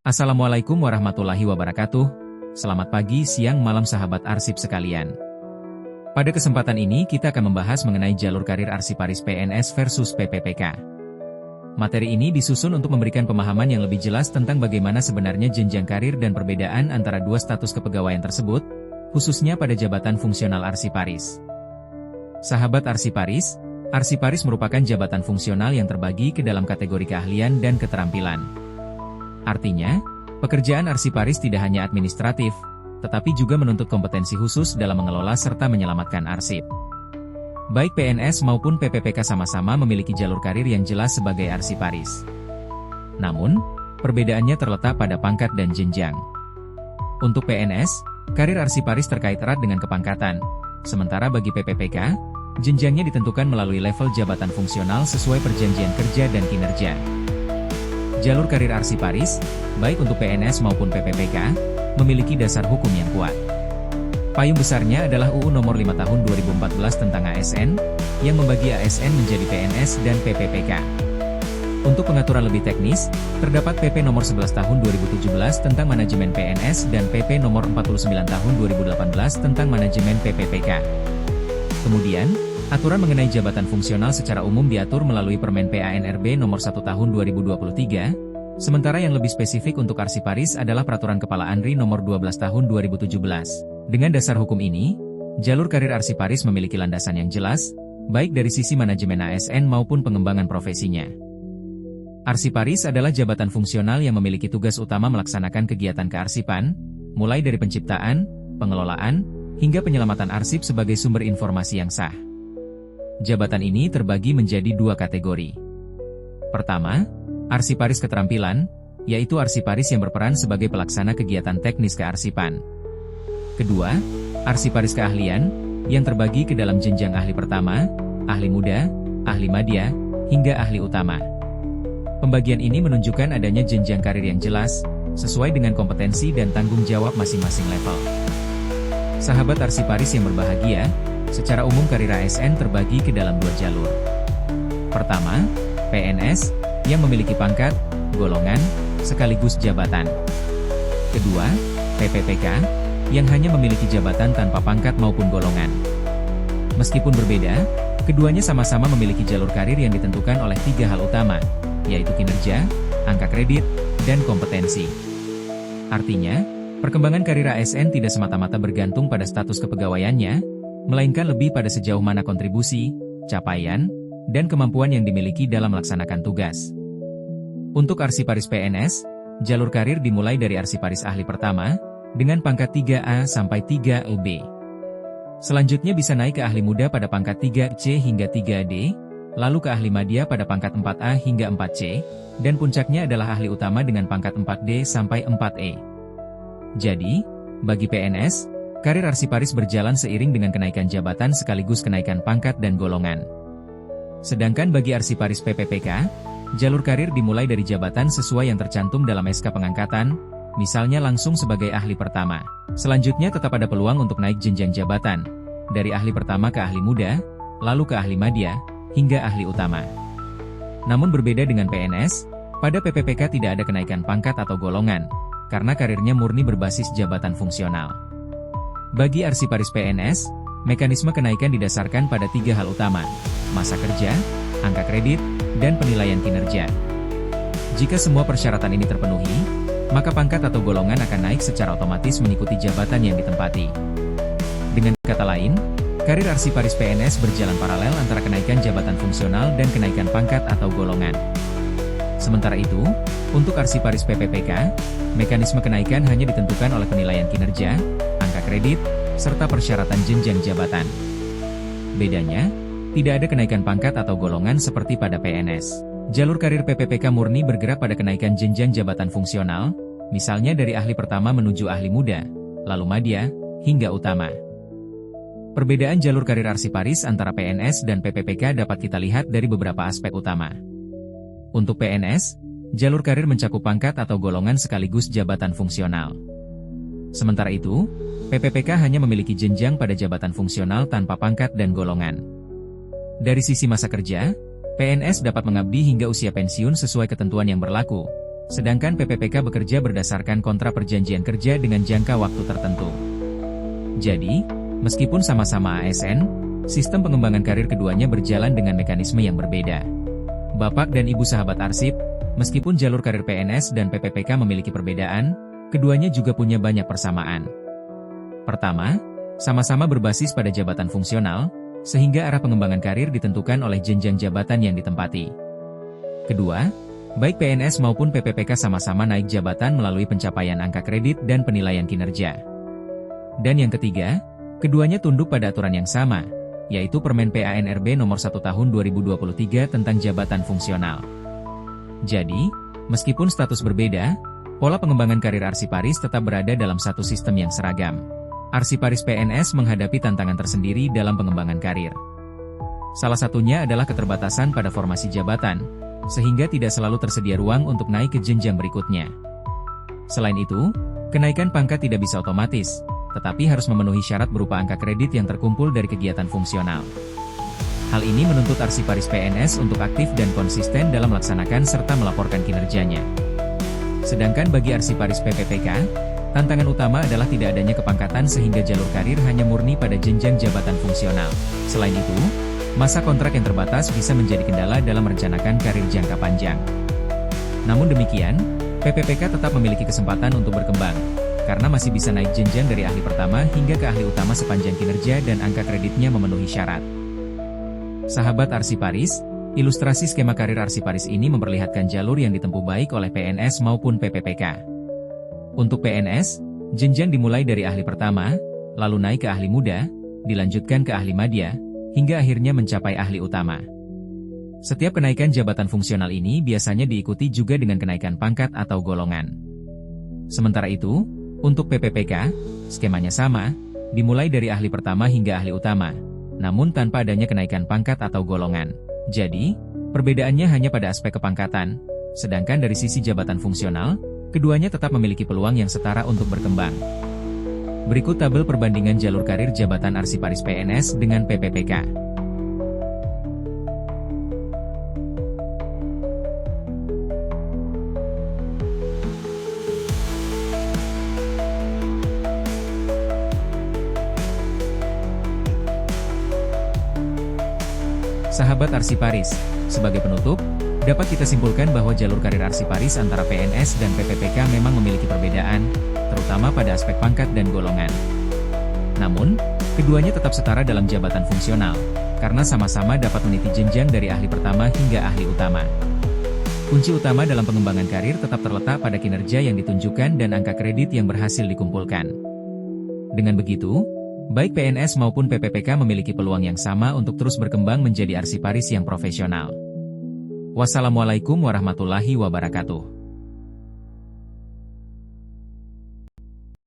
Assalamualaikum warahmatullahi wabarakatuh. Selamat pagi, siang, malam sahabat arsip sekalian. Pada kesempatan ini kita akan membahas mengenai jalur karir arsiparis PNS versus PPPK. Materi ini disusun untuk memberikan pemahaman yang lebih jelas tentang bagaimana sebenarnya jenjang karir dan perbedaan antara dua status kepegawaian tersebut, khususnya pada jabatan fungsional arsiparis. Sahabat arsiparis merupakan jabatan fungsional yang terbagi ke dalam kategori keahlian dan keterampilan. Artinya, pekerjaan arsiparis tidak hanya administratif, tetapi juga menuntut kompetensi khusus dalam mengelola serta menyelamatkan arsip. Baik PNS maupun PPPK sama-sama memiliki jalur karir yang jelas sebagai arsiparis. Namun, perbedaannya terletak pada pangkat dan jenjang. Untuk PNS, karir arsiparis terkait erat dengan kepangkatan, sementara bagi PPPK, jenjangnya ditentukan melalui level jabatan fungsional sesuai perjanjian kerja dan kinerja. Jalur karir arsiparis, baik untuk PNS maupun PPPK, memiliki dasar hukum yang kuat. Payung besarnya adalah UU Nomor 5 Tahun 2014 tentang ASN, yang membagi ASN menjadi PNS dan PPPK. Untuk pengaturan lebih teknis, terdapat PP Nomor 11 Tahun 2017 tentang manajemen PNS dan PP Nomor 49 Tahun 2018 tentang manajemen PPPK. Kemudian, aturan mengenai jabatan fungsional secara umum diatur melalui Permen PANRB Nomor 1 Tahun 2023, sementara yang lebih spesifik untuk arsiparis adalah Peraturan Kepala ANRI Nomor 12 Tahun 2017. Dengan dasar hukum ini, jalur karir arsiparis memiliki landasan yang jelas, baik dari sisi manajemen ASN maupun pengembangan profesinya. Arsiparis adalah jabatan fungsional yang memiliki tugas utama melaksanakan kegiatan kearsipan, mulai dari penciptaan, pengelolaan, hingga penyelamatan arsip sebagai sumber informasi yang sah. Jabatan ini terbagi menjadi dua kategori. Pertama, arsiparis keterampilan, yaitu arsiparis yang berperan sebagai pelaksana kegiatan teknis kearsipan. Kedua, arsiparis keahlian, yang terbagi ke dalam jenjang ahli pertama, ahli muda, ahli madya, hingga ahli utama. Pembagian ini menunjukkan adanya jenjang karir yang jelas, sesuai dengan kompetensi dan tanggung jawab masing-masing level. Sahabat arsiparis yang berbahagia, secara umum karir ASN terbagi ke dalam dua jalur. Pertama, PNS, yang memiliki pangkat, golongan, sekaligus jabatan. Kedua, PPPK, yang hanya memiliki jabatan tanpa pangkat maupun golongan. Meskipun berbeda, keduanya sama-sama memiliki jalur karir yang ditentukan oleh tiga hal utama, yaitu kinerja, angka kredit, dan kompetensi. Artinya, perkembangan karir ASN tidak semata-mata bergantung pada status kepegawaiannya, melainkan lebih pada sejauh mana kontribusi, capaian, dan kemampuan yang dimiliki dalam melaksanakan tugas. Untuk arsiparis PNS, jalur karir dimulai dari arsiparis ahli pertama, dengan pangkat 3A sampai 3LB. Selanjutnya bisa naik ke ahli muda pada pangkat 3C hingga 3D, lalu ke ahli madya pada pangkat 4A hingga 4C, dan puncaknya adalah ahli utama dengan pangkat 4D sampai 4E. Jadi, bagi PNS, karir arsiparis berjalan seiring dengan kenaikan jabatan sekaligus kenaikan pangkat dan golongan. Sedangkan bagi arsiparis PPPK, jalur karir dimulai dari jabatan sesuai yang tercantum dalam SK pengangkatan, misalnya langsung sebagai ahli pertama. Selanjutnya tetap ada peluang untuk naik jenjang jabatan, dari ahli pertama ke ahli muda, lalu ke ahli madya, hingga ahli utama. Namun berbeda dengan PNS, pada PPPK tidak ada kenaikan pangkat atau golongan, karena karirnya murni berbasis jabatan fungsional. Bagi arsiparis PNS, mekanisme kenaikan didasarkan pada tiga hal utama, masa kerja, angka kredit, dan penilaian kinerja. Jika semua persyaratan ini terpenuhi, maka pangkat atau golongan akan naik secara otomatis mengikuti jabatan yang ditempati. Dengan kata lain, karir arsiparis PNS berjalan paralel antara kenaikan jabatan fungsional dan kenaikan pangkat atau golongan. Sementara itu, untuk arsiparis PPPK, mekanisme kenaikan hanya ditentukan oleh penilaian kinerja, angka kredit, serta persyaratan jenjang jabatan. Bedanya, tidak ada kenaikan pangkat atau golongan seperti pada PNS. Jalur karir PPPK murni bergerak pada kenaikan jenjang jabatan fungsional, misalnya dari ahli pertama menuju ahli muda, lalu madya, hingga utama. Perbedaan jalur karir arsiparis antara PNS dan PPPK dapat kita lihat dari beberapa aspek utama. Untuk PNS, jalur karir mencakup pangkat atau golongan sekaligus jabatan fungsional. Sementara itu, PPPK hanya memiliki jenjang pada jabatan fungsional tanpa pangkat dan golongan. Dari sisi masa kerja, PNS dapat mengabdi hingga usia pensiun sesuai ketentuan yang berlaku, Sedangkan PPPK bekerja berdasarkan kontrak perjanjian kerja dengan jangka waktu tertentu. Jadi, meskipun sama-sama ASN, sistem pengembangan karir keduanya berjalan dengan mekanisme yang berbeda. Bapak dan Ibu sahabat arsip, meskipun jalur karir PNS dan PPPK memiliki perbedaan, keduanya juga punya banyak persamaan. Pertama, sama-sama berbasis pada jabatan fungsional, sehingga arah pengembangan karir ditentukan oleh jenjang jabatan yang ditempati. Kedua, baik PNS maupun PPPK sama-sama naik jabatan melalui pencapaian angka kredit dan penilaian kinerja. Dan yang ketiga, keduanya tunduk pada aturan yang sama, yaitu Permen PANRB Nomor 1 Tahun 2023 tentang jabatan fungsional. Jadi, meskipun status berbeda, pola pengembangan karir Arsiparis tetap berada dalam satu sistem yang seragam. Arsiparis PNS menghadapi tantangan tersendiri dalam pengembangan karir. Salah satunya adalah keterbatasan pada formasi jabatan, sehingga tidak selalu tersedia ruang untuk naik ke jenjang berikutnya. Selain itu, kenaikan pangkat tidak bisa otomatis, tetapi harus memenuhi syarat berupa angka kredit yang terkumpul dari kegiatan fungsional. Hal ini menuntut Arsiparis PNS untuk aktif dan konsisten dalam melaksanakan serta melaporkan kinerjanya. Sedangkan bagi Arsiparis PPPK, tantangan utama adalah tidak adanya kepangkatan sehingga jalur karir hanya murni pada jenjang jabatan fungsional. Selain itu, masa kontrak yang terbatas bisa menjadi kendala dalam merencanakan karir jangka panjang. Namun demikian, PPPK tetap memiliki kesempatan untuk berkembang, karena masih bisa naik jenjang dari ahli pertama hingga ke ahli utama sepanjang kinerja dan angka kreditnya memenuhi syarat. Sahabat Arsiparis, ilustrasi skema karir Arsiparis ini memperlihatkan jalur yang ditempuh baik oleh PNS maupun PPPK. Untuk PNS, jenjang dimulai dari ahli pertama, lalu naik ke ahli muda, dilanjutkan ke ahli madya, hingga akhirnya mencapai ahli utama. Setiap kenaikan jabatan fungsional ini biasanya diikuti juga dengan kenaikan pangkat atau golongan. Sementara itu, untuk PPPK, skemanya sama, dimulai dari ahli pertama hingga ahli utama, namun tanpa adanya kenaikan pangkat atau golongan. Jadi, perbedaannya hanya pada aspek kepangkatan, sedangkan dari sisi jabatan fungsional, keduanya tetap memiliki peluang yang setara untuk berkembang. Berikut tabel perbandingan jalur karir jabatan Arsiparis PNS dengan PPPK. Sahabat Arsiparis, sebagai penutup, dapat kita simpulkan bahwa jalur karir Arsiparis antara PNS dan PPPK memang memiliki perbedaan, terutama pada aspek pangkat dan golongan. Namun, keduanya tetap setara dalam jabatan fungsional, karena sama-sama dapat meniti jenjang dari ahli pertama hingga ahli utama. Kunci utama dalam pengembangan karir tetap terletak pada kinerja yang ditunjukkan dan angka kredit yang berhasil dikumpulkan. Dengan begitu, baik PNS maupun PPPK memiliki peluang yang sama untuk terus berkembang menjadi Arsiparis yang profesional. Wassalamualaikum warahmatullahi wabarakatuh.